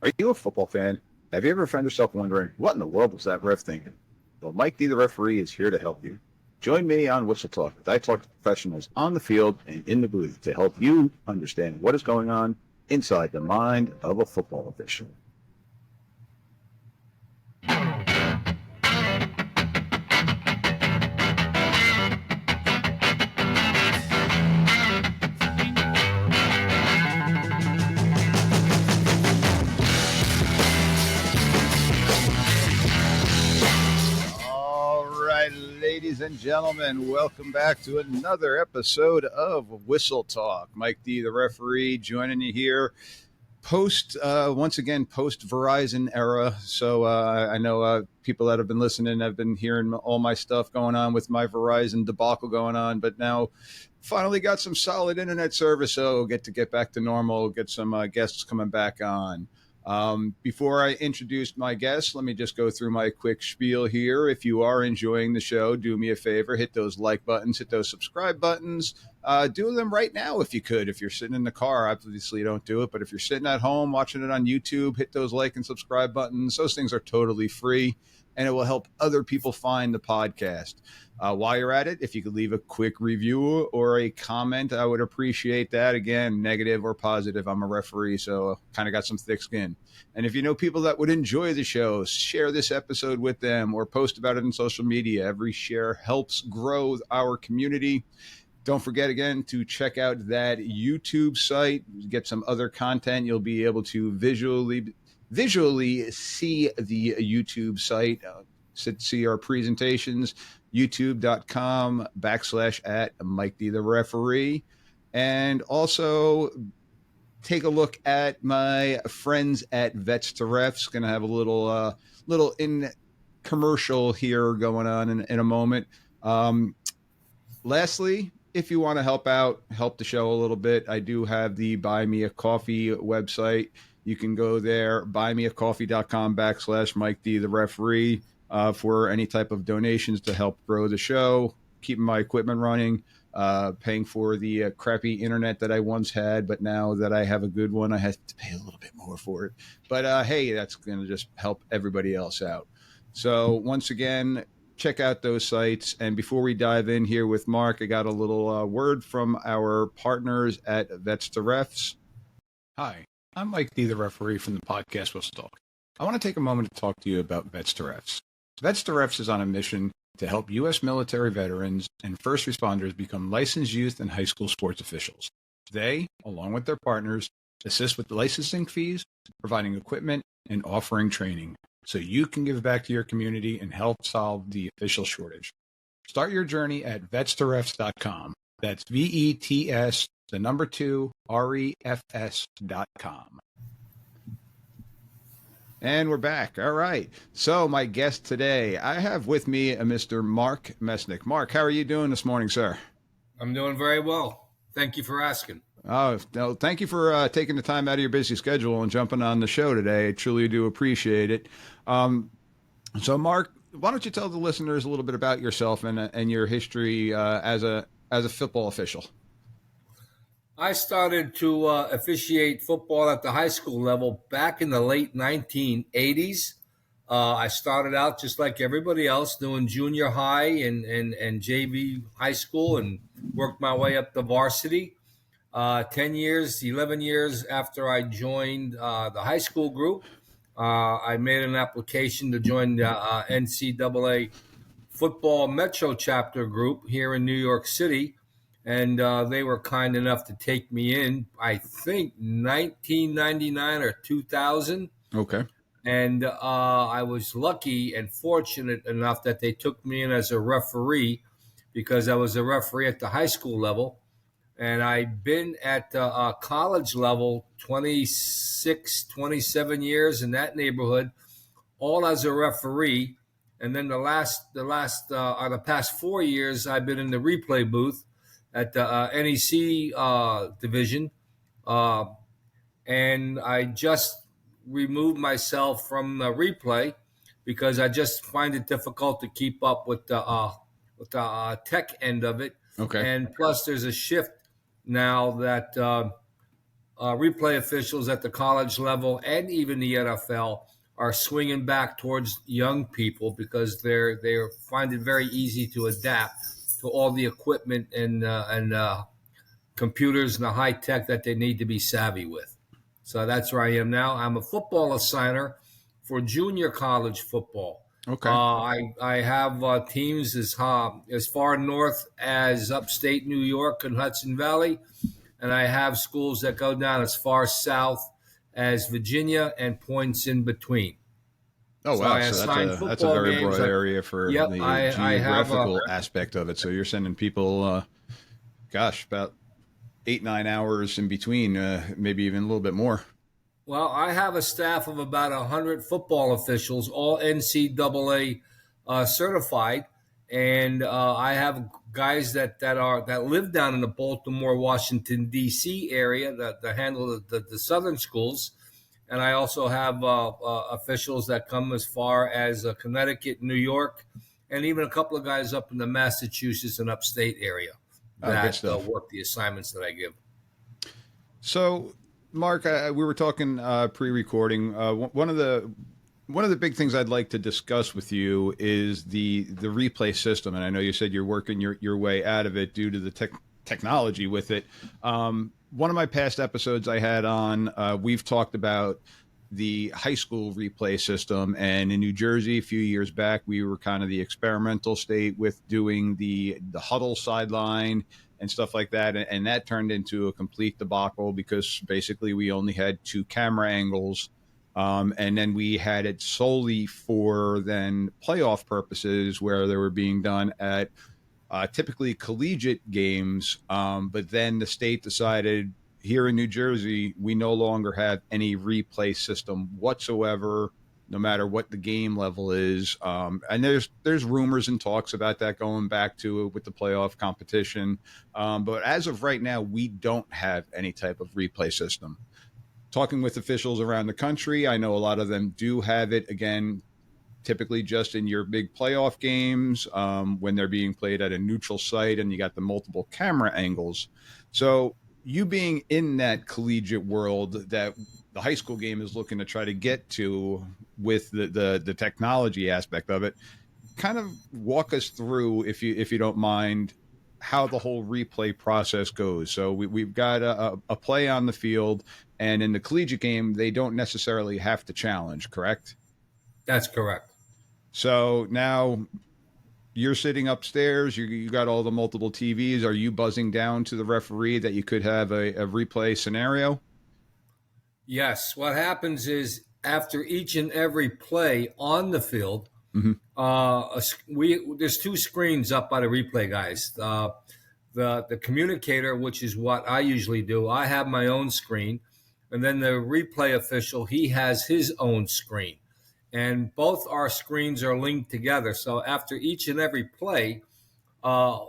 Are you a football fan? Have you ever found yourself wondering, what in the world was that ref thinking? Well, Mike D, the referee, is here to help you. Join me on Whistle Talk as I talk to professionals on the field and in the booth to help you understand what is going on inside the mind of a football official. All right, ladies and gentlemen, welcome back to another episode of Whistle Talk. Mike D, the referee, joining you here once again, post Verizon era. So I know people that have been listening have been hearing all my stuff going on with my Verizon debacle going on, but now finally got some solid internet service. So get back to normal, get some guests coming back on. Before I introduce my guests, let me just go through my quick spiel here. If you are enjoying the show, do me a favor, hit those like buttons, hit those subscribe buttons. Do them right now if you could. If you're sitting in the car, obviously don't do it. But if you're sitting at home watching it on YouTube, hit those like and subscribe buttons. Those things are totally free, and it will help other people find the podcast. While you're at it, if you could leave a quick review or a comment, I would appreciate that. Again, negative or positive. I'm a referee, so kind of got some thick skin. And if you know people that would enjoy the show, share this episode with them or post about it on social media. Every share helps grow our community. Don't forget, again, to check out that YouTube site, get some other content. You'll be able to visually see the YouTube site, see our presentations, youtube.com/at Mike D the referee. And also take a look at my friends at Vets to Refs. Going to have a little in commercial here going on in a moment. Lastly, if you want to help the show a little bit, I do have the Buy Me a Coffee website. You can go there, buymeacoffee.com/Mike D the referee. For any type of donations to help grow the show, keeping my equipment running, paying for the crappy internet that I once had, but now that I have a good one, I have to pay a little bit more for it. But hey, that's going to just help everybody else out. So once again, check out those sites. And before we dive in here with Mark, I got a little word from our partners at Vets to Refs. Hi, I'm Mike D, the referee from the podcast Whistle Talk. I want to take a moment to talk to you about Vets to Refs. Vets to Refs is on a mission to help U.S. military veterans and first responders become licensed youth and high school sports officials. They, along with their partners, assist with licensing fees, providing equipment, and offering training so you can give back to your community and help solve the official shortage. Start your journey at vetstorefs.com. That's VETS, the number 2, REFS.com. And we're back. All right. So my guest today, I have with me a Mr. Mark Mesnick. Mark, how are you doing this morning, sir? I'm doing very well. Thank you for asking. Oh, no, thank you for taking the time out of your busy schedule and jumping on the show today. I truly do appreciate it. So, Mark, why don't you tell the listeners a little bit about yourself and your history as a football official? I started to officiate football at the high school level back in the late 1980s. I started out just like everybody else doing junior high and JV high school and worked my way up to varsity. 11 years after I joined the high school group, I made an application to join the NCAA football Metro chapter group here in New York City. And they were kind enough to take me in, I think, 1999 or 2000. Okay. And I was lucky and fortunate enough that they took me in as a referee because I was a referee at the high school level. And I've been at the college level 26, 27 years in that neighborhood, all as a referee. And then the past 4 years, I've been in the replay booth at the NEC division, and I just removed myself from the replay because I just find it difficult to keep up with the tech end of it. Okay. And plus, there's a shift now that replay officials at the college level and even the NFL are swinging back towards young people because they find it very easy to adapt to all the equipment and computers and the high tech that they need to be savvy with. So that's where I am now. I'm a football assigner for junior college football. Okay. I have teams as far north as upstate New York and Hudson Valley, and I have schools that go down as far south as Virginia and points in between. Oh, So wow. I So assign that's a very games. broad area for Yep, the I have geographical aspect of it. So you're sending people, about 8-9 hours in between, maybe even a little bit more. Well, I have a staff of about 100 football officials, all NCAA certified, and I have guys that live down in the Baltimore, Washington D.C. area that handle the southern schools, and I also have officials that come as far as Connecticut, New York, and even a couple of guys up in the Massachusetts and upstate area that work the assignments that I give. So, Mark, we were talking pre-recording. One of the big things I'd like to discuss with you is the replay system, and I know you said you're working your way out of it due to the technology with it. One of my past episodes I had on, we've talked about the high school replay system, and in New Jersey a few years back, we were kind of the experimental state with doing the huddle sideline and stuff like that. And that turned into a complete debacle because basically we only had 2 camera angles. And then we had it solely for then playoff purposes where they were being done at typically collegiate games. But then the state decided here in New Jersey, we no longer have any replay system whatsoever, no matter what the game level is. And there's rumors and talks about that going back to with the playoff competition. But as of right now, we don't have any type of replay system. Talking with officials around the country, I know a lot of them do have it, again, typically just in your big playoff games when they're being played at a neutral site and you got the multiple camera angles. So you being in that collegiate world that the high school game is looking to try to get to with the technology aspect of it, kind of walk us through, if you don't mind, how the whole replay process goes. So we've got a play on the field, and in the collegiate game, they don't necessarily have to challenge, correct? That's correct. So now you're sitting upstairs, you got all the multiple TVs. Are you buzzing down to the referee that you could have a replay scenario? Yes. What happens is after each and every play on the field, there's 2 screens up by the replay guys. The communicator, which is what I usually do, I have my own screen, and then the replay official, he has his own screen. And both our screens are linked together. So after each and every play, up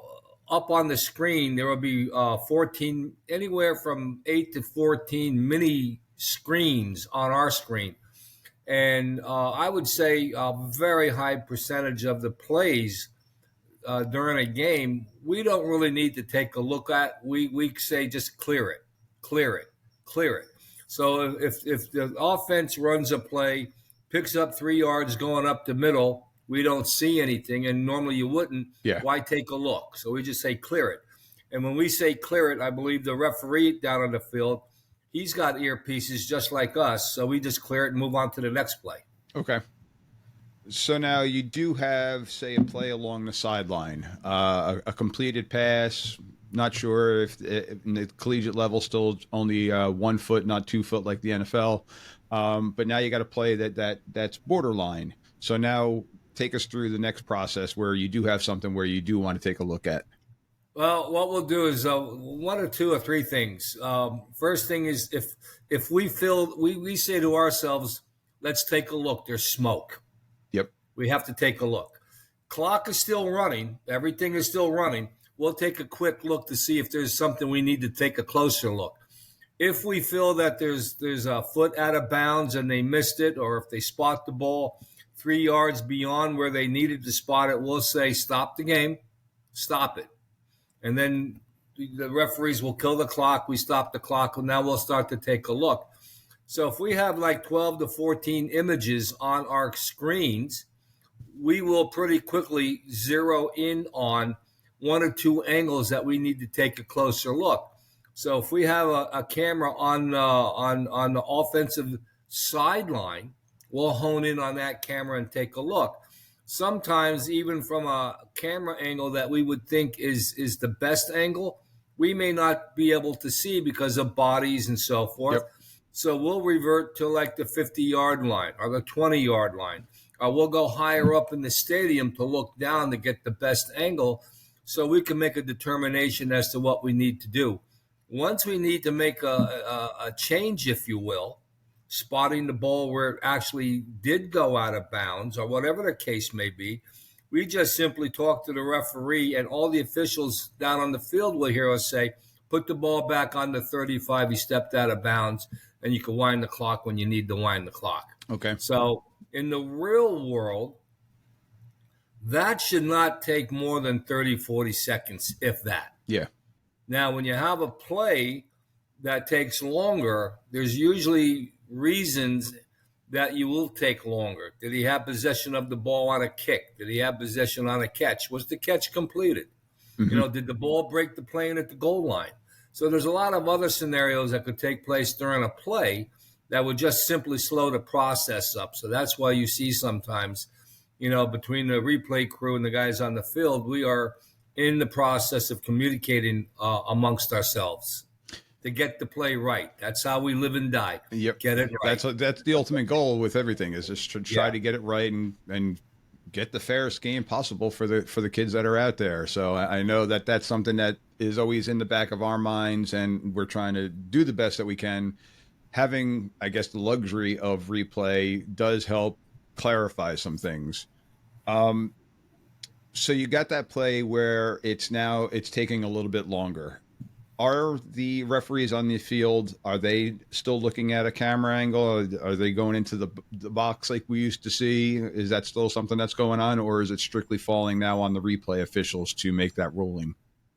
on the screen, there will be 14, anywhere from 8 to 14 mini screens on our screen. And I would say a very high percentage of the plays during a game, we don't really need to take a look at. We say just clear it, clear it, clear it. So if the offense runs a play, picks up 3 yards going up the middle, we don't see anything, and normally you wouldn't. Yeah. Why take a look? So we just say clear it. And when we say clear it, I believe the referee down on the field, he's got earpieces just like us, so we just clear it and move on to the next play. Okay. So now you do have, say, a play along the sideline, a completed pass. Not sure if in the collegiate level still only 1 foot, not 2 foot like the NFL. But now you got a play that's borderline. So now take us through the next process where you do have something where you do want to take a look at. Well, what we'll do is 1 or 2 or 3 things. First thing is if we feel we say to ourselves, let's take a look. There's smoke. Yep. We have to take a look. Clock is still running. Everything is still running. We'll take a quick look to see if there's something we need to take a closer look. If we feel that there's a foot out of bounds and they missed it, or if they spot the ball 3 yards beyond where they needed to spot it, we'll say stop the game, stop it. And then the referees will kill the clock. We stop the clock, and now we'll start to take a look. So if we have like 12 to 14 images on our screens, we will pretty quickly zero in on one or two angles that we need to take a closer look. So if we have a camera on the offensive sideline, we'll hone in on that camera and take a look. Sometimes even from a camera angle that we would think is the best angle, we may not be able to see because of bodies and so forth. Yep. So we'll revert to like the 50-yard line or the 20-yard line. Or we'll go higher up in the stadium to look down to get the best angle so we can make a determination as to what we need to do. Once we need to make a change, if you will, spotting the ball where it actually did go out of bounds or whatever the case may be, we just simply talk to the referee, and all the officials down on the field will hear us say, put the ball back on the 35, he stepped out of bounds, and you can wind the clock when you need to wind the clock. Okay. So in the real world, that should not take more than 30, 40 seconds, if that. Yeah. Now, when you have a play that takes longer, there's usually reasons that you will take longer. Did he have possession of the ball on a kick? Did he have possession on a catch? Was the catch completed? Mm-hmm. Did the ball break the plane at the goal line? So there's a lot of other scenarios that could take place during a play that would just simply slow the process up. So that's why you see sometimes, between the replay crew and the guys on the field, we are in the process of communicating amongst ourselves to get the play right. That's how we live and die. Yep. Get it right. That's the ultimate goal with everything, is just to try to get it right and get the fairest game possible for the kids that are out there. So I know that that's something that is always in the back of our minds, and we're trying to do the best that we can. Having, I guess, the luxury of replay does help clarify some things. So you got that play where it's taking a little bit longer. Are the referees on the field, are they still looking at a camera angle? Are they going into the box like we used to see? Is that still something that's going on, or is it strictly falling now on the replay officials to make that ruling?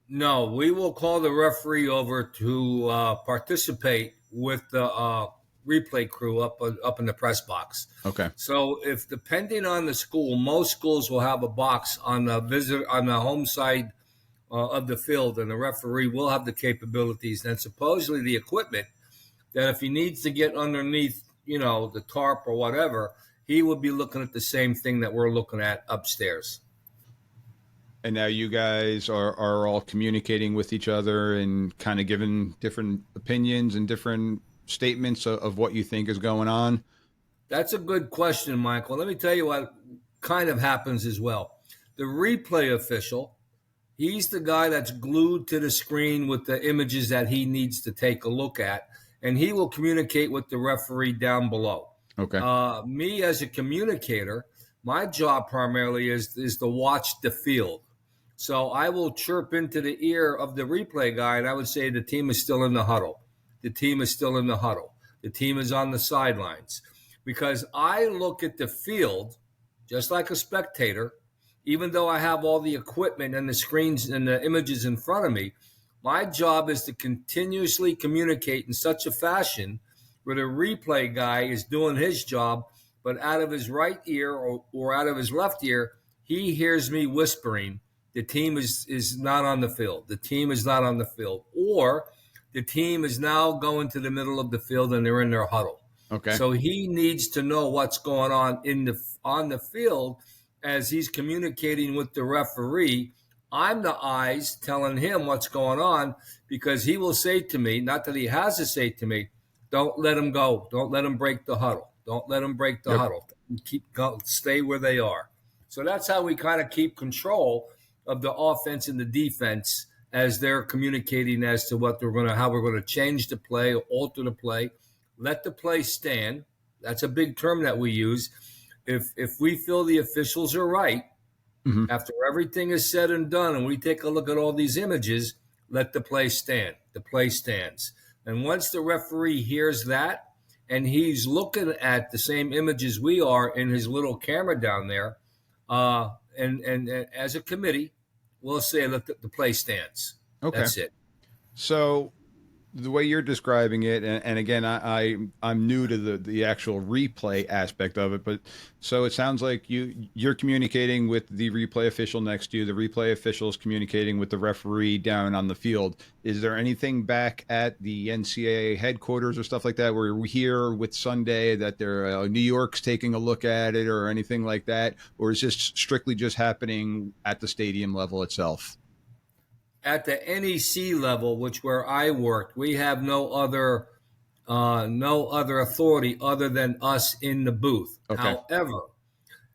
No, we will call the referee over to participate with the replay crew up in the press box. Okay. So if depending on the school, most schools will have a box on the home side of the field, and the referee will have the capabilities and supposedly the equipment that if he needs to get underneath, the tarp or whatever, he will be looking at the same thing that we're looking at upstairs. And now you guys are all communicating with each other and kind of giving different opinions and different statements of what you think is going on? That's a good question, Michael. Let me tell you what kind of happens as well. The replay official, he's the guy that's glued to the screen with the images that he needs to take a look at, and he will communicate with the referee down below. Okay. Me as a communicator, my job primarily is to watch the field. So I will chirp into the ear of the replay guy, and I would say the team is still in the huddle. The team is still in the huddle. The team is on the sidelines. Because I look at the field just like a spectator, even though I have all the equipment and the screens and the images in front of me. My job is to continuously communicate in such a fashion where the replay guy is doing his job, but out of his right ear or out of his left ear, he hears me whispering, the team is not on the field. The team is not on the field. Or the team is now going to the middle of the field and they're in their huddle. Okay. So he needs to know what's going on on the field as he's communicating with the referee. I'm the eyes telling him what's going on, because he will say to me, not that he has to say to me, don't let him go. Don't let him break the huddle. Don't let him break the huddle. Stay where they are. So that's how we kind of keep control of the offense and the defense as they're communicating as to how we're going to change the play, alter the play, let the play stand. That's a big term that we use. If we feel the officials are right, mm-hmm. after everything is said and done, and we take a look at all these images, let the play stand. The play stands. And once the referee hears that, and he's looking at the same images we are in his little camera down there, and as a committee, we'll say let the play stands. Okay. That's it. So the way you're describing it, and again, I'm new to the actual replay aspect of it, but so it sounds like you're communicating with the replay official next to you. The replay official is communicating with the referee down on the field. Is there anything back at the NCAA headquarters or stuff like that where we hear with Sunday that New York's taking a look at it or anything like that, or is this strictly just happening at the stadium level itself? At the NEC level, which where I worked, we have no other authority other than us in the booth. Okay.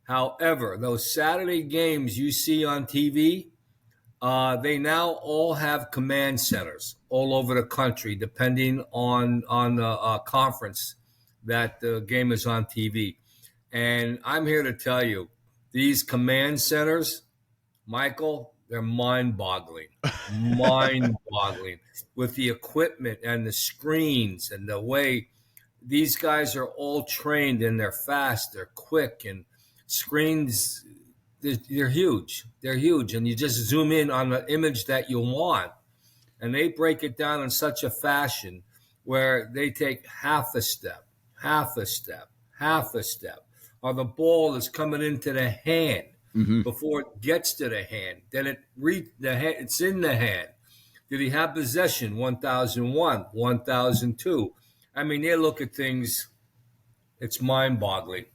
However, those Saturday games you see on TV, they now all have command centers all over the country, depending on the conference that the game is on TV. And I'm here to tell you, these command centers, Michael, they're mind-boggling, mind-boggling with the equipment and the screens and the way these guys are all trained and they're fast, they're quick, and screens they're huge. They're huge, and you just zoom in on the image that you want, and they break it down in such a fashion where they take half a step, half a step, half a step, or the ball is coming into the hand Mm-hmm. before it gets to the hand. Then it's in the hand. Did he have possession? 1001, 1002. I mean, they look at things. It's mind-boggling.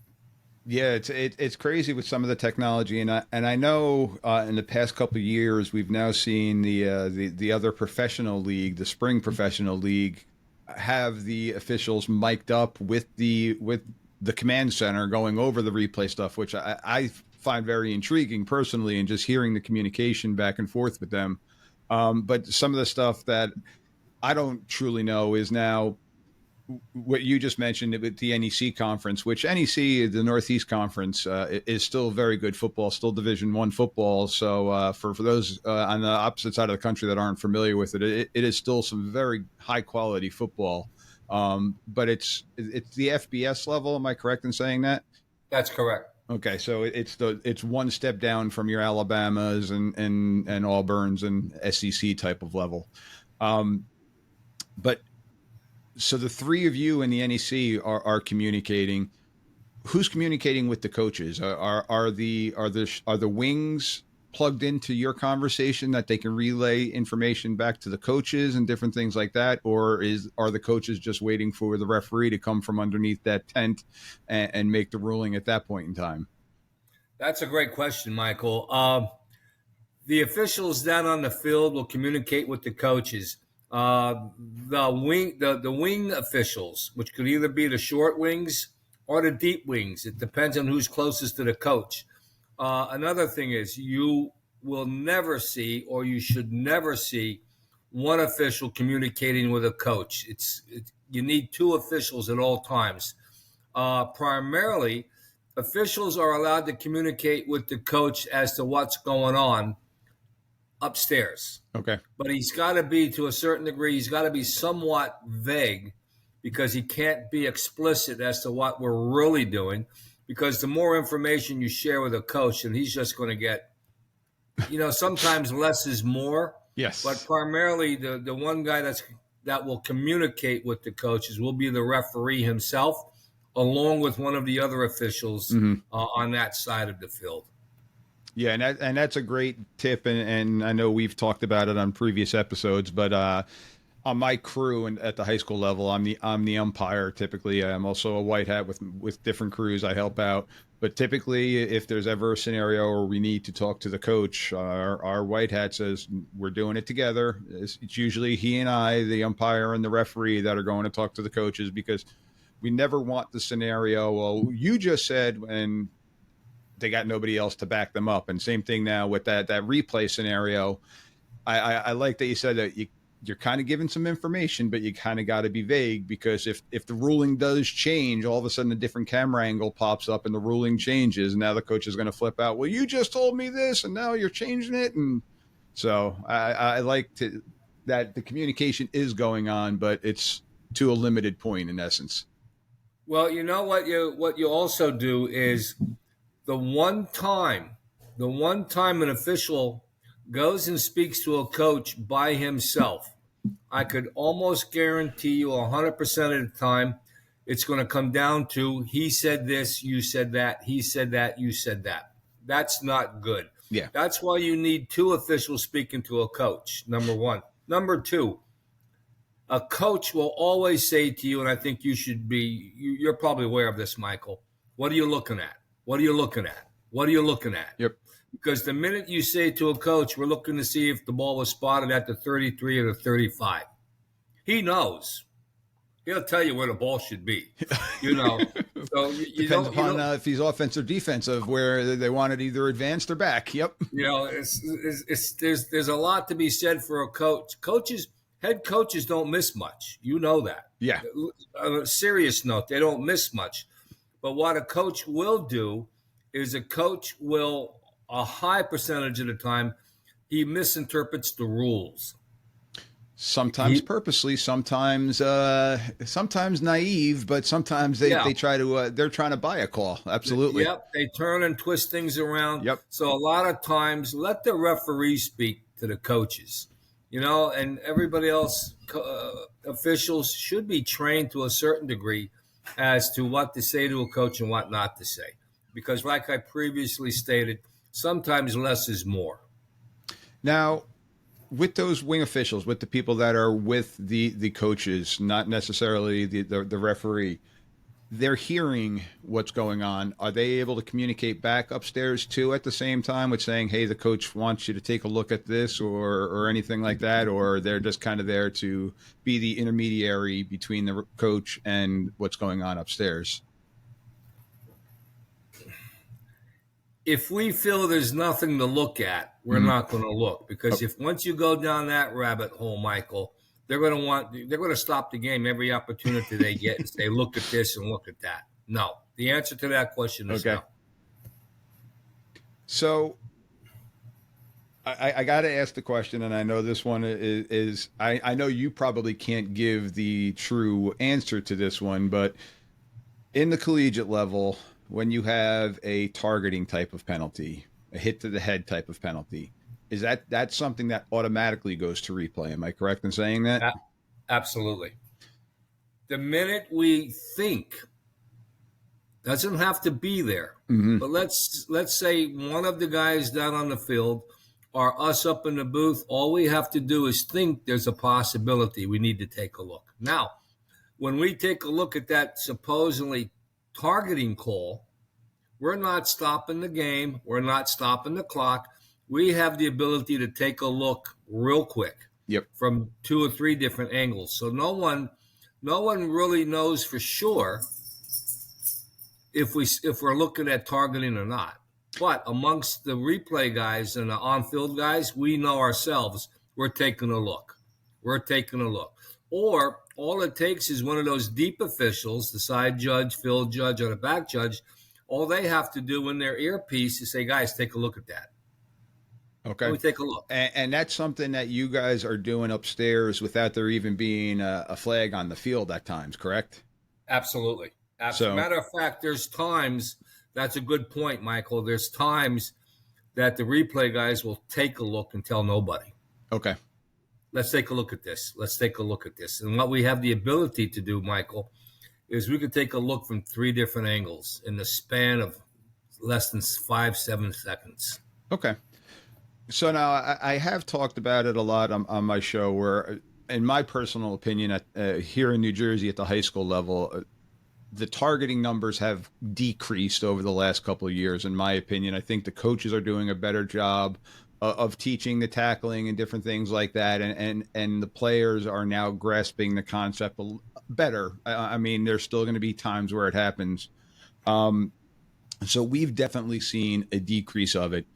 Yeah, it's crazy with some of the technology, and I know in the past couple of years we've now seen the other professional league, the spring professional league, have the officials mic'd up with the command center going over the replay stuff, which I find very intriguing personally, and just hearing the communication back and forth with them. But some of the stuff that I don't truly know is now what you just mentioned with the NEC conference, which NEC, the Northeast Conference, is still very good football, still Division I football. So for those on the opposite side of the country that aren't familiar with it is still some very high quality football. But it's the FBS level. Am I correct in saying that? That's correct. Okay, so it's one step down from your Alabamas and Auburns and SEC type of level. But so the three of you in the NEC are communicating. Who's communicating with the coaches? Are the wings plugged into your conversation that they can relay information back to the coaches and different things like that, or are the coaches just waiting for the referee to come from underneath that tent and make the ruling at that point in time? That's a great question, Michael. The officials down on the field will communicate with the coaches. The wing officials, which could either be the short wings or the deep wings. It depends on who's closest to the coach. Another thing is you will never see, or you should never see, one official communicating with a coach. You need two officials at all times. Primarily, officials are allowed to communicate with the coach as to what's going on upstairs. Okay. But he's got to be, to a certain degree, he's got to be somewhat vague because he can't be explicit as to what we're really doing. Because the more information you share with a coach, and he's just going to get, sometimes less is more. Yes. But primarily, the one guy that will communicate with the coaches will be the referee himself, along with one of the other officials on that side of the field. Yeah, and that's a great tip, and I know we've talked about it on previous episodes, but on my crew and at the high school level, I'm the umpire. Typically, I'm also a white hat with different crews. I help out, but typically, if there's ever a scenario where we need to talk to the coach, our white hat says we're doing it together. It's usually he and I, the umpire and the referee, that are going to talk to the coaches, because we never want the scenario. Well, you just said, and they got nobody else to back them up. And same thing now with that replay scenario. I like that you said that you're kind of giving some information, but you kind of got to be vague, because if the ruling does change, all of a sudden a different camera angle pops up and the ruling changes, and now the coach is going to flip out. Well, you just told me this, and now you're changing it. And so I like that the communication is going on, but it's to a limited point in essence. Well, what you also do is the one time an official goes and speaks to a coach by himself, I could almost guarantee you 100% of the time it's going to come down to he said this, you said that, he said that, you said that. That's not good. Yeah. That's why you need two officials speaking to a coach, number one. Number two, a coach will always say to you, and I think you should be, you're probably aware of this, Michael. What are you looking at? What are you looking at? What are you looking at? Yep. Because the minute you say to a coach, we're looking to see if the ball was spotted at the 33 or the 35, he knows. He'll tell you where the ball should be. So Depends upon if he's offensive or defensive, where they want it either advanced or back. Yep. There's a lot to be said for a coach. Head coaches don't miss much. You know that. Yeah. On a serious note, they don't miss much. But what a coach will do is a high percentage of the time, he misinterprets the rules. Sometimes purposely, sometimes naive, but sometimes they try to they're trying to buy a call. Absolutely. Yep. They turn and twist things around. Yep. So a lot of times, let the referee speak to the coaches. And everybody else, officials should be trained to a certain degree as to what to say to a coach and what not to say. Because like I previously stated, sometimes less is more. Now, with those wing officials, with the people that are with the coaches, not necessarily the referee, they're hearing what's going on. Are they able to communicate back upstairs too at the same time with saying, hey, the coach wants you to take a look at this or anything like that? Or they're just kind of there to be the intermediary between the coach and what's going on upstairs? If we feel there's nothing to look at, we're not going to look, because if once you go down that rabbit hole, Michael, they're going to stop the game every opportunity they get and say, look at this and look at that. No, the answer to that question is no. So I got to ask the question, and I know this one is I know you probably can't give the true answer to this one, but in the collegiate level, when you have a targeting type of penalty, a hit to the head type of penalty, is that's something that automatically goes to replay? Am I correct in saying that? Absolutely. The minute we think, doesn't have to be there, but let's say one of the guys down on the field or us up in the booth, all we have to do is think there's a possibility we need to take a look. Now, when we take a look at that supposedly targeting call, we're not stopping the game. We're not stopping the clock. We have the ability to take a look real quick from 2 or 3 different angles. So no one really knows for sure if we're looking at targeting or not. But amongst the replay guys and the on-field guys, we know ourselves we're taking a look. Or all it takes is one of those deep officials, the side judge, field judge, or the back judge. All they have to do in their earpiece is say, guys, take a look at that. Okay. We take a look. And that's something that you guys are doing upstairs without there even being a flag on the field at times, correct? Absolutely. Matter of fact, there's times, that's a good point, Michael. There's times that the replay guys will take a look and tell nobody. Okay. Let's take a look at this. And what we have the ability to do, Michael, is we could take a look from 3 different angles in the span of less than 5-7 seconds. Okay. So now I have talked about it a lot on my show where, in my personal opinion, here in New Jersey at the high school level, the targeting numbers have decreased over the last couple of years, in my opinion. I think the coaches are doing a better job of teaching the tackling and different things like that. And the players are now grasping the concept better. I mean, there's still going to be times where it happens. So we've definitely seen a decrease of it.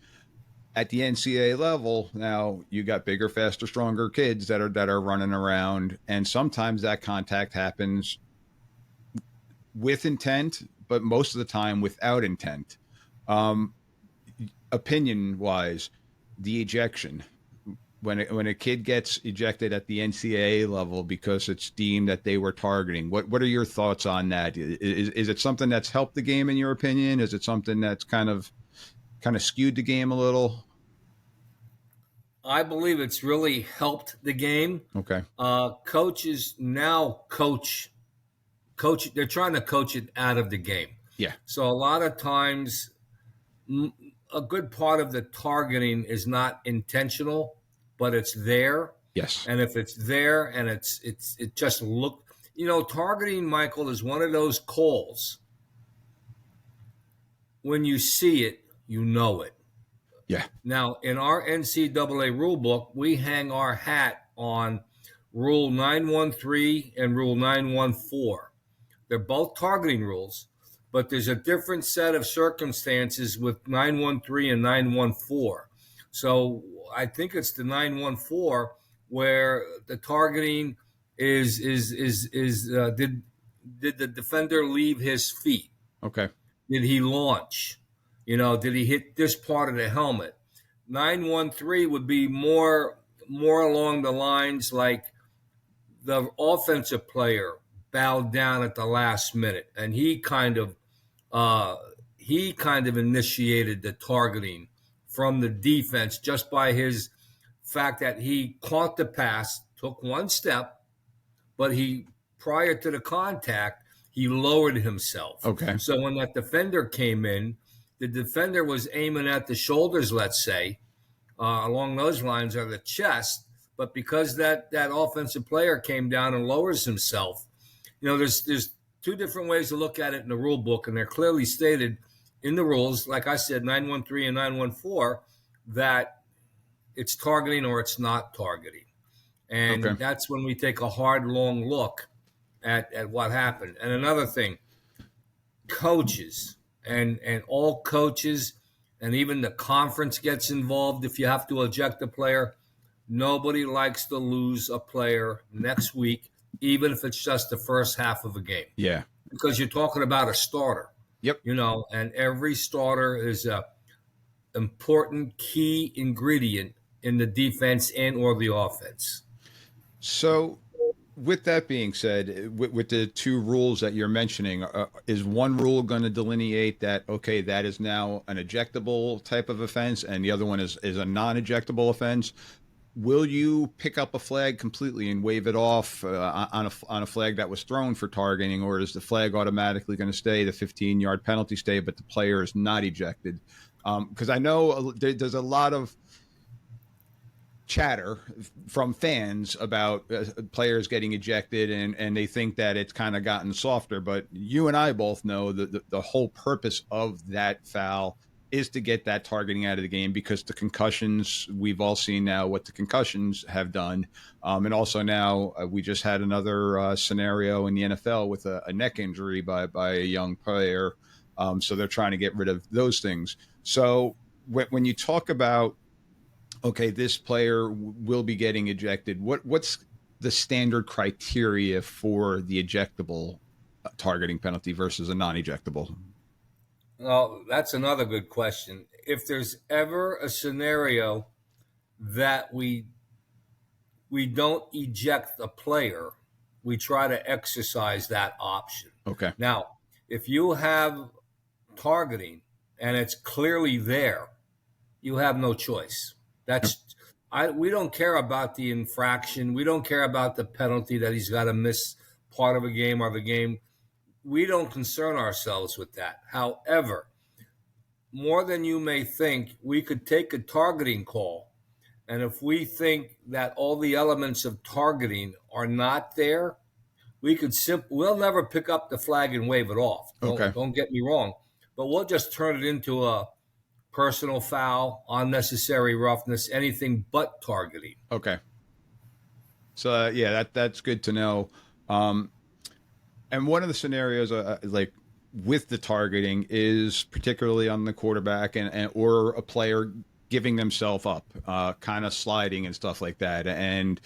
At the NCAA level, now you got bigger, faster, stronger kids that are running around. And sometimes that contact happens with intent, but most of the time without intent. Opinion wise, the ejection, when a kid gets ejected at the NCAA level because it's deemed that they were targeting, what are your thoughts on that? Is it something that's helped the game in your opinion? Is it something that's kind of skewed the game a little? I believe it's really helped the game. Okay. Coaches now coach. They're trying to coach it out of the game. Yeah. So a lot of times, a good part of the targeting is not intentional, but it's there. Yes. And if it's there and it just targeting, Michael, is one of those calls. When you see it, you know it. Yeah. Now, in our NCAA rule book, we hang our hat on Rule 913 and Rule 914. They're both targeting rules, but there's a different set of circumstances with 913 and 914. So I think it's the 914 where the targeting is did the defender leave his feet? Okay. Did he launch? Did he hit this part of the helmet? 913 would be more along the lines like the offensive player bowed down at the last minute, and he kind of initiated the targeting from the defense just by his fact that he caught the pass, took one step, but prior to the contact, he lowered himself. Okay. So when that defender came in, the defender was aiming at the shoulders, let's say, along those lines, or the chest. But because that offensive player came down and lowers himself, there's two different ways to look at it in the rule book, and they're clearly stated in the rules, like I said, 913 and 914, that it's targeting or it's not targeting. And that's when we take a hard, long look at what happened. And another thing, coaches and all coaches, and even the conference gets involved if you have to eject a player. Nobody likes to lose a player next week, even if it's just the first half of a game. Yeah. Because you're talking about a starter. Yep. And every starter is a important key ingredient in the defense and or the offense. So with that being said, with the two rules that you're mentioning, is one rule going to delineate that, okay, that is now an ejectable type of offense, and the other one is a non-ejectable offense? Will you pick up a flag completely and wave it off on a flag that was thrown for targeting, or is the flag automatically going to stay, the 15-yard penalty stay, but the player is not ejected? Because I know there's a lot of chatter from fans about players getting ejected, and they think that it's kind of gotten softer. But you and I both know that the whole purpose of that foul is to get that targeting out of the game, because the concussions, we've all seen now what the concussions have done. And also now we just had another scenario in the NFL with a neck injury by a young player. So they're trying to get rid of those things. So when you talk about, okay, this player will be getting ejected, what's the standard criteria for the ejectable targeting penalty versus a non-ejectable? Well, that's another good question. If there's ever a scenario that we don't eject a player, we try to exercise that option. Okay. Now, if you have targeting and it's clearly there, you have no choice. We don't care about the infraction. We don't care about the penalty that he's got to miss part of a game or the game. We don't concern ourselves with that. However, more than you may think, we could take a targeting call, and if we think that all the elements of targeting are not there, we'll never pick up the flag and wave it off. Don't get me wrong, but we'll just turn it into a personal foul, unnecessary roughness, anything but targeting. Okay. So that's good to know. And one of the scenarios, like with the targeting, is particularly on the quarterback and or a player giving themselves up, kind of sliding and stuff like that. And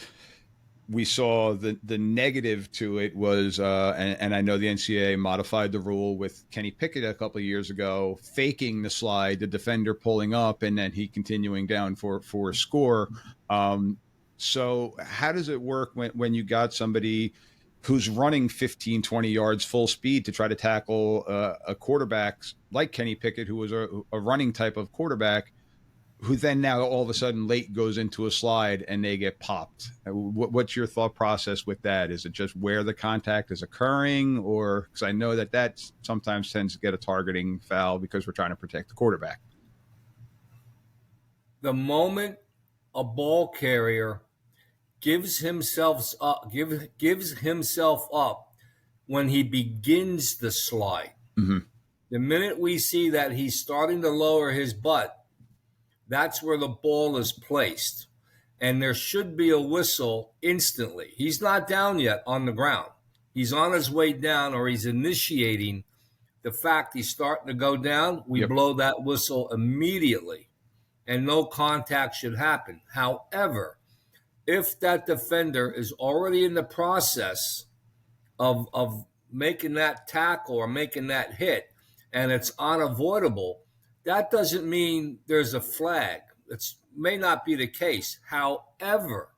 we saw the negative to it was, and I know the NCAA modified the rule with Kenny Pickett a couple of years ago, faking the slide, the defender pulling up, and then he continuing down for a score. So how does it work when you got somebody who's running 15, 20 yards full speed to try to tackle a quarterback like Kenny Pickett, who was a running type of quarterback, who then now all of a sudden late goes into a slide and they get popped. What's your thought process with that? Is it just where the contact is occurring, or because I know that sometimes tends to get a targeting foul because we're trying to protect the quarterback? The moment a ball carrier gives himself up when he begins the slide. Mm-hmm. The minute we see that he's starting to lower his butt, that's where the ball is placed. And there should be a whistle instantly. He's not down yet on the ground. He's on his way down, or he's initiating the fact he's starting to go down. We blow that whistle immediately, and no contact should happen. However, if that defender is already in the process of making that tackle or making that hit, and it's unavoidable, that doesn't mean there's a flag. It may not be the case. However,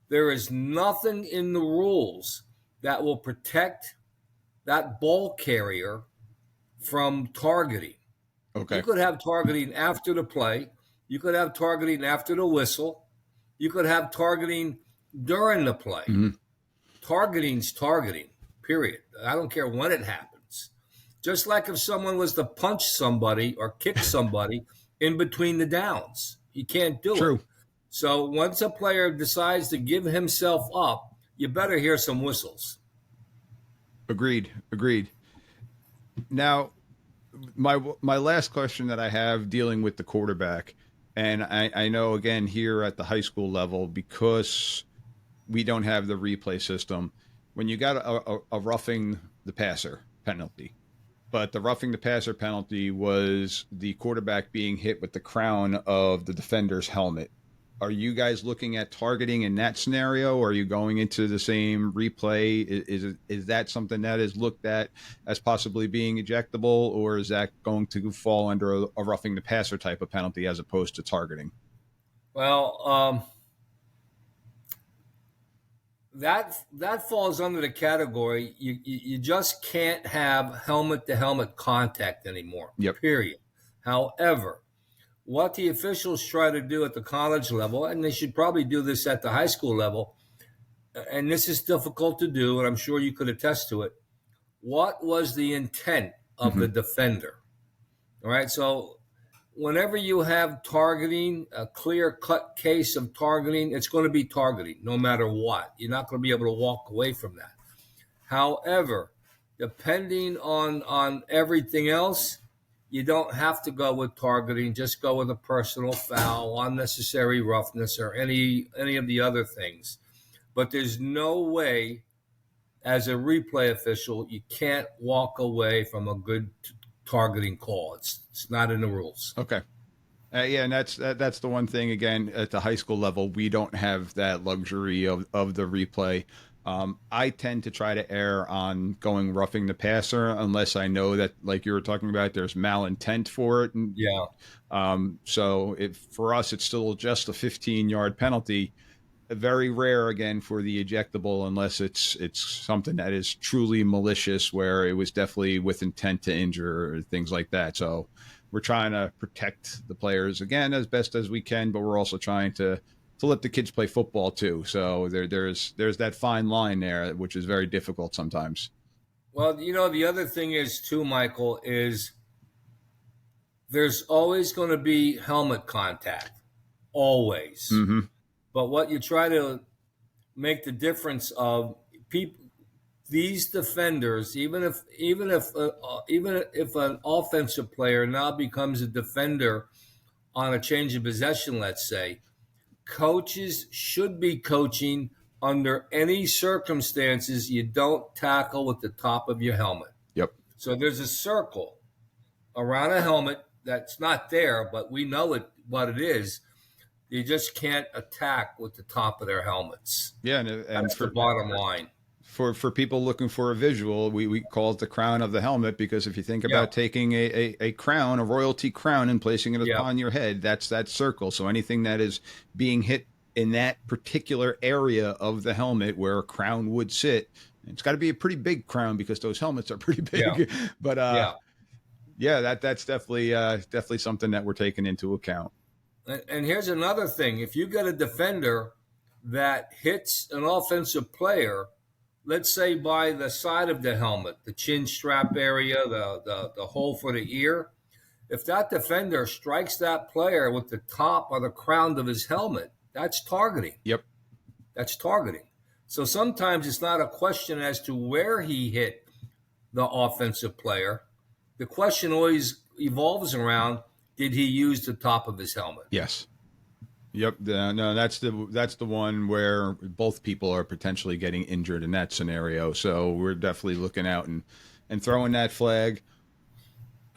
there is nothing in the rules that will protect that ball carrier from targeting. Okay. You could have targeting after the play. You could have targeting after the whistle. You could have targeting during the play. Mm-hmm. Targeting's targeting, period. I don't care when it happens. Just like if someone was to punch somebody or kick somebody in between the downs. You can't do True. it. So once a player decides to give himself up, you better hear some whistles. Agreed. Now, my last question that I have dealing with the quarterback, and I know, again, here at the high school level, because we don't have the replay system, when you got a roughing the passer penalty, but the roughing the passer penalty was the quarterback being hit with the crown of the defender's helmet. Are you guys looking at targeting in that scenario, or are you going into the same replay? Is that something that is looked at as possibly being ejectable, or is that going to fall under a roughing the passer type of penalty as opposed to targeting? Well, that falls under the category. You just can't have helmet to helmet contact anymore. Yep. Period. However, what the officials try to do at the college level, and they should probably do this at the high school level, and this is difficult to do, and I'm sure you could attest to it. What was the intent of the defender? All right. So whenever you have targeting, a clear-cut case of targeting, it's going to be targeting no matter what. You're not going to be able to walk away from that. However, depending on everything else, you don't have to go with targeting. Just go with a personal foul, unnecessary roughness, or any of the other things. But there's no way, as a replay official, you can't walk away from a good targeting call. It's not in the rules. Okay. Yeah, and that's the one thing, again, at the high school level, we don't have that luxury of the replay. I tend to try to err on going roughing the passer unless I know that, like you were talking about, there's malintent for it. And, so for us, it's still just a 15-yard penalty. Very rare, again, for the ejectable, unless it's something that is truly malicious, where it was definitely with intent to injure or things like that. So we're trying to protect the players, again, as best as we can, but we're also trying to let the kids play football too. So there's that fine line there, which is very difficult sometimes. Well, the other thing is too, Michael, is there's always going to be helmet contact, always. Mm-hmm. But what you try to make the difference of these defenders, even if an offensive player now becomes a defender on a change of possession, let's say, coaches should be coaching under any circumstances. You don't tackle with the top of your helmet. Yep. So there's a circle around a helmet that's not there, but we know what it is. You just can't attack with the top of their helmets. Yeah, and that's the bottom line. For people looking for a visual, we call it the crown of the helmet, because if you think about taking a crown, a royalty crown, and placing it upon your head, that's that circle. So anything that is being hit in that particular area of the helmet where a crown would sit, it's got to be a pretty big crown because those helmets are pretty big. Yeah. But that's definitely something that we're taking into account. And here's another thing. If you get a defender that hits an offensive player, let's say by the side of the helmet, the chin strap area, the hole for the ear, if that defender strikes that player with the top or the crown of his helmet, that's targeting. Yep. That's targeting. So sometimes it's not a question as to where he hit the offensive player. The question always evolves around, did he use the top of his helmet? Yes. Yep. No, that's the one where both people are potentially getting injured in that scenario. So we're definitely looking out and throwing that flag.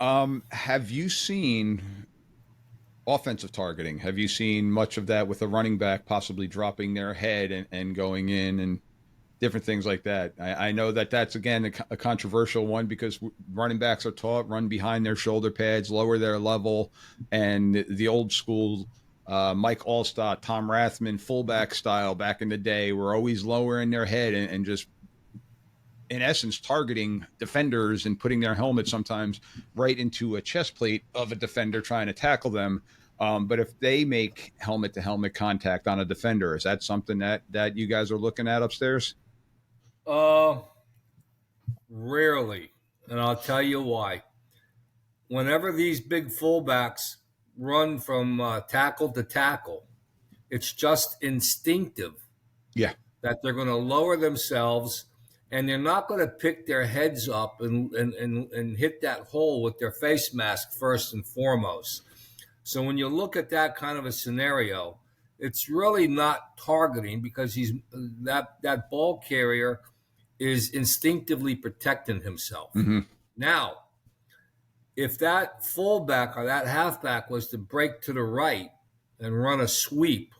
Have you seen offensive targeting? Have you seen much of that with a running back possibly dropping their head and going in and different things like that? I know that that's, again, a controversial one because running backs are taught run behind their shoulder pads, lower their level, and the old school Mike Allstott, Tom Rathman, fullback style back in the day were always lowering their head and just, in essence, targeting defenders and putting their helmet sometimes right into a chest plate of a defender trying to tackle them. But if they make helmet-to-helmet contact on a defender, is that something that you guys are looking at upstairs? Rarely. And I'll tell you why. Whenever these big fullbacks run from tackle to tackle, it's just instinctive Yeah. that they're going to lower themselves and they're not going to pick their heads up and hit that hole with their face mask first and foremost. So when you look at that kind of a scenario, it's really not targeting because that ball carrier is instinctively protecting himself. Mm-hmm. Now, if that fullback or that halfback was to break to the right and run a sweep,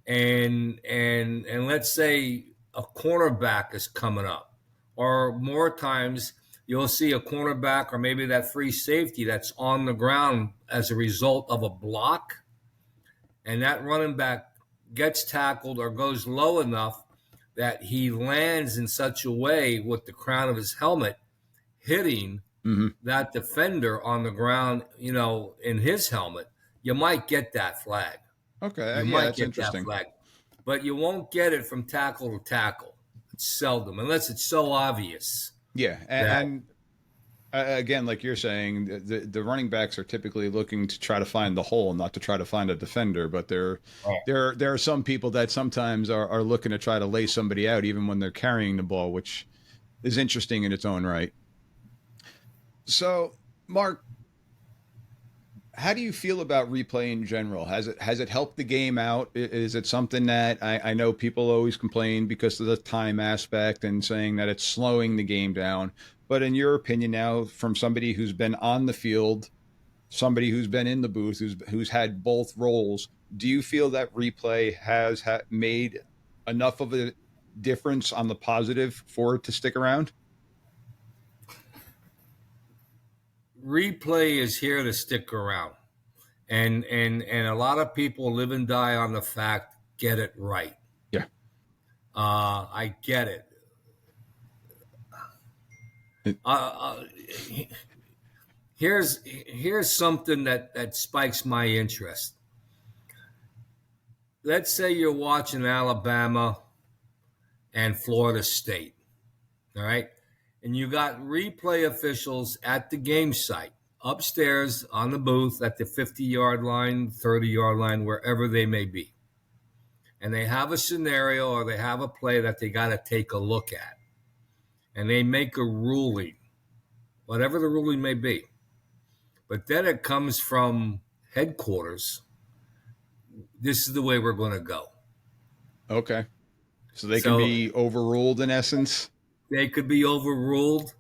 and let's say a cornerback is coming up, or more times you'll see a cornerback or maybe that free safety that's on the ground as a result of a block, and that running back gets tackled or goes low enough that he lands in such a way with the crown of his helmet hitting that defender on the ground, in his helmet, you might get that flag. Okay. You Yeah, might that's get interesting. that flag. But you won't get it from tackle to tackle. It's seldom, unless it's so obvious. Yeah. And again, like you're saying, the running backs are typically looking to try to find the hole, not to try to find a defender. But there are some people that sometimes are looking to try to lay somebody out, even when they're carrying the ball, which is interesting in its own right. So, Mark, how do you feel about replay in general? Has it helped the game out? Is it something that I know people always complain because of the time aspect and saying that it's slowing the game down? But in your opinion now, from somebody who's been on the field, somebody who's been in the booth, who's had both roles, do you feel that replay has made enough of a difference on the positive for it to stick around? Replay is here to stick around. And a lot of people live and die on the fact, get it right. Yeah. I get it. Here's something that spikes my interest. Let's say you're watching Alabama and Florida State, all right? And you got replay officials at the game site, upstairs on the booth at the 50-yard line, 30-yard line, wherever they may be. And they have a scenario or they have a play that they got to take a look at. And they make a ruling, whatever the ruling may be. But then it comes from headquarters. This is the way we're going to go. Okay. So they can be overruled in essence? They could be overruled.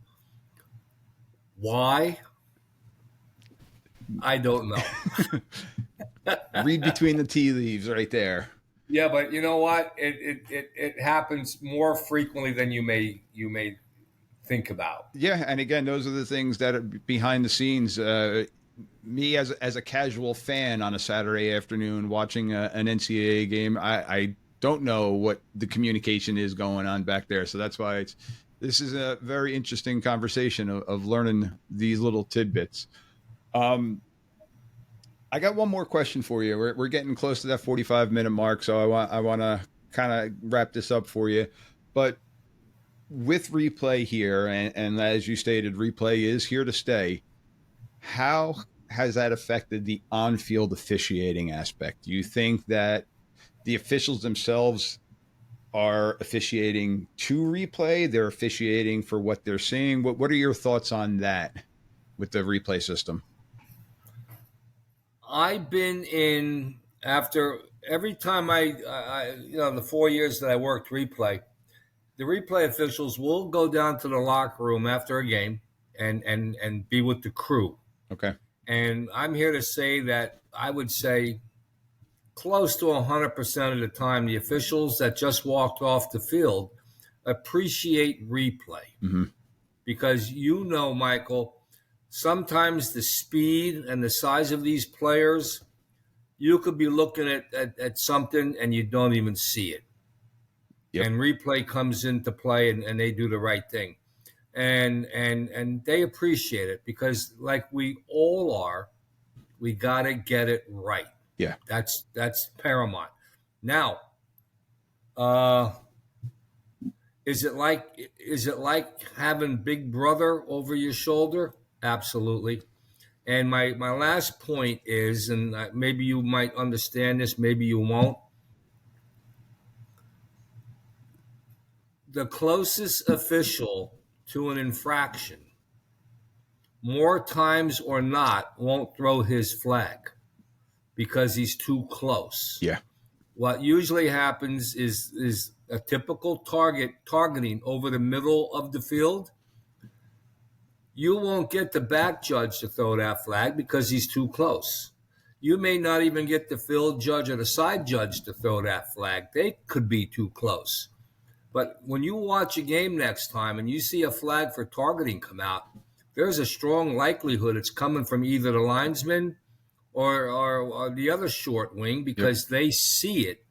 Why? I don't know. Read between the tea leaves right there. Yeah, but you know what? It happens more frequently than you may think about. Yeah, and again, those are the things that are behind the scenes. Me as a casual fan on a Saturday afternoon watching an NCAA game, I don't know what the communication is going on back there. So that's why this is a very interesting conversation of learning these little tidbits. I I got one more question for you. We're getting close to that 45-minute mark, so I want to kind of wrap this up for you. But with replay here, and as you stated, replay is here to stay. How has that affected the on-field officiating aspect? Do you think that the officials themselves are officiating to replay? They're officiating for what they're seeing. What are your thoughts on that with the replay system? I've been in after every time the 4 years that I worked replay, the replay officials will go down to the locker room after a game and be with the crew. Okay. And I'm here to say that I would say close to 100% of the time, the officials that just walked off the field appreciate replay. Mm-hmm. Because Michael, sometimes the speed and the size of these players, you could be looking at something and you don't even see it. Yep. And replay comes into play and they do the right thing. And they appreciate it because, like we all are, we got to get it right. Yeah. That's paramount. Now, is it like having Big Brother over your shoulder? Absolutely. And my last point is, and maybe you might understand this, maybe you won't. The closest official to an infraction, more times or not, won't throw his flag because he's too close. Yeah. What usually happens is a typical targeting over the middle of the field. You won't get the back judge to throw that flag because he's too close. You may not even get the field judge or the side judge to throw that flag. They could be too close. But when you watch a game next time and you see a flag for targeting come out, there's a strong likelihood it's coming from either the linesman or the other short wing because they see it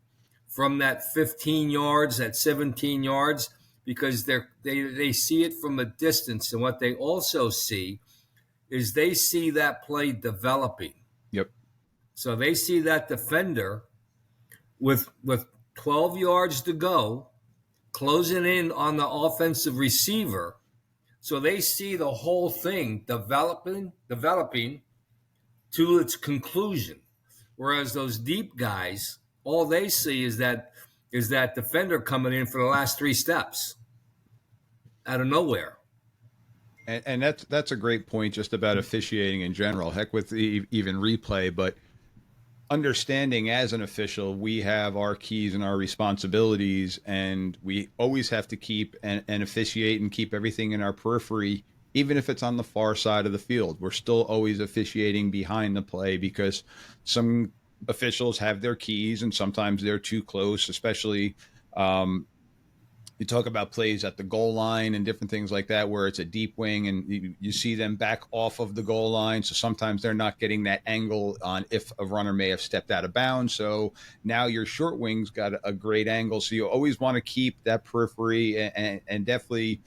from that 15 yards, that 17 yards, because they see it from a distance. And what they also see is they see that play developing. Yep. So they see that defender with 12 yards to go, closing in on the offensive receiver. So they see the whole thing developing to its conclusion. Whereas those deep guys, all they see is that defender coming in for the last three steps out of nowhere. And that's a great point just about officiating in general. Heck, with even replay, but understanding as an official, we have our keys and our responsibilities, and we always have to keep and officiate and keep everything in our periphery, even if it's on the far side of the field. We're still always officiating behind the play because some officials have their keys and sometimes they're too close, especially you talk about plays at the goal line and different things like that where it's a deep wing and you see them back off of the goal line. So sometimes they're not getting that angle on if a runner may have stepped out of bounds. So now your short wing's got a great angle. So you always want to keep that periphery and definitely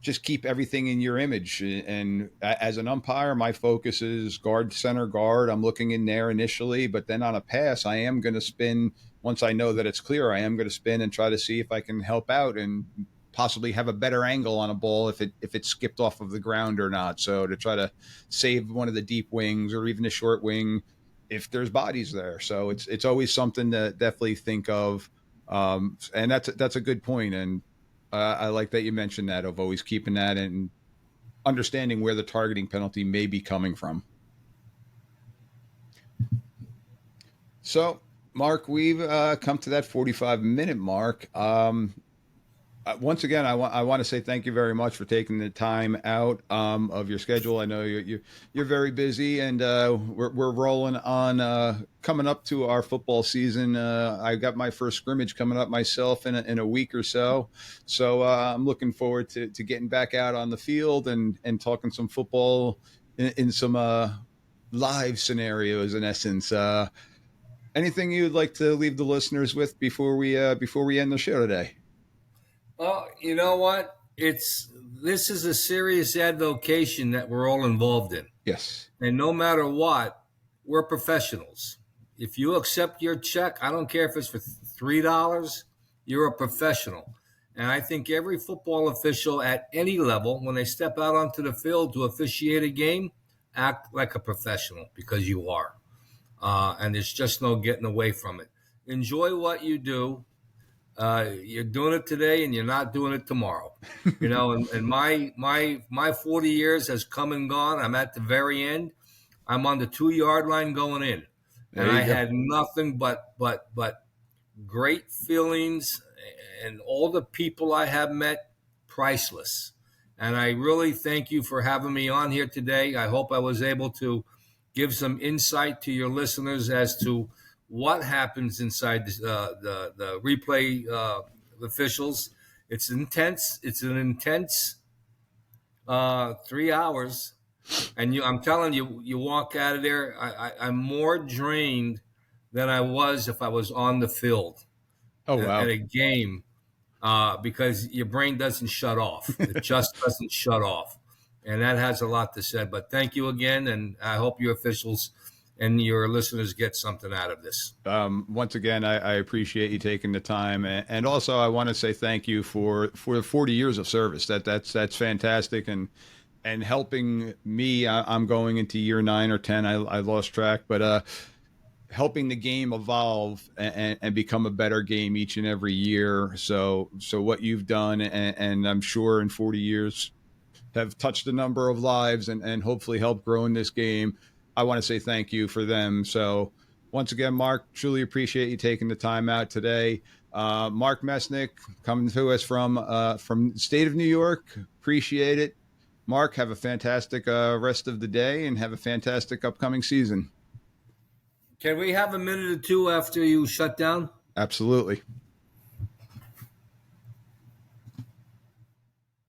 just keep everything in your image. And as an umpire, my focus is guard, center guard. I'm looking in there initially, but then on a pass, I am going to spin. Once I know that it's clear, I am going to spin and try to see if I can help out and possibly have a better angle on a ball if it skipped off of the ground or not. So to try to save one of the deep wings or even a short wing if there's bodies there. So it's always something to definitely think of. And that's a good point. And I like that you mentioned that of always keeping that and understanding where the targeting penalty may be coming from. So, Mark, we've come to that 45-minute mark. Once again, I want to say thank you very much for taking the time out of your schedule. I know you're very busy, and we're rolling on coming up to our football season. I got my first scrimmage coming up myself in a week or so, so I'm looking forward to getting back out on the field and talking some football in some live scenarios. In essence, anything you'd like to leave the listeners with before we end the show today? Well, you know what? This is a serious avocation that we're all involved in. Yes. And no matter what, we're professionals. If you accept your check, I don't care if it's for $3, you're a professional. And I think every football official at any level, when they step out onto the field to officiate a game, act like a professional, because you are. And there's just no getting away from it. Enjoy what you do. You're doing it today, and you're not doing it tomorrow. And my 40 years has come and gone. I'm at the very end. I'm on the 2-yard line going in, There and you I go. had nothing but great feelings, and all the people I have met, priceless. And I really thank you for having me on here today. I hope I was able to give some insight to your listeners as to what happens inside the replay officials. It's intense. It's an intense 3 hours, and I'm telling you, you walk out of there. I'm more drained than I was if I was on the field Oh, at wow. a game, because your brain doesn't shut off. It just doesn't shut off, and that has a lot to say. But thank you again, and I hope your officials and your listeners get something out of this. Once again, I appreciate you taking the time, and also I want to say thank you for 40 years of service. That's fantastic, and helping me. I'm going into year 9 or 10. I lost track, but helping the game evolve and become a better game each and every year. So what you've done, and I'm sure in 40 years have touched a number of lives and hopefully helped grow in this game. I want to say thank you for them. So once again, Mark, truly appreciate you taking the time out today. Mark Mesnick coming to us from the state of New York. Appreciate it. Mark, have a fantastic rest of the day and have a fantastic upcoming season. Can we have a minute or two after you shut down? Absolutely.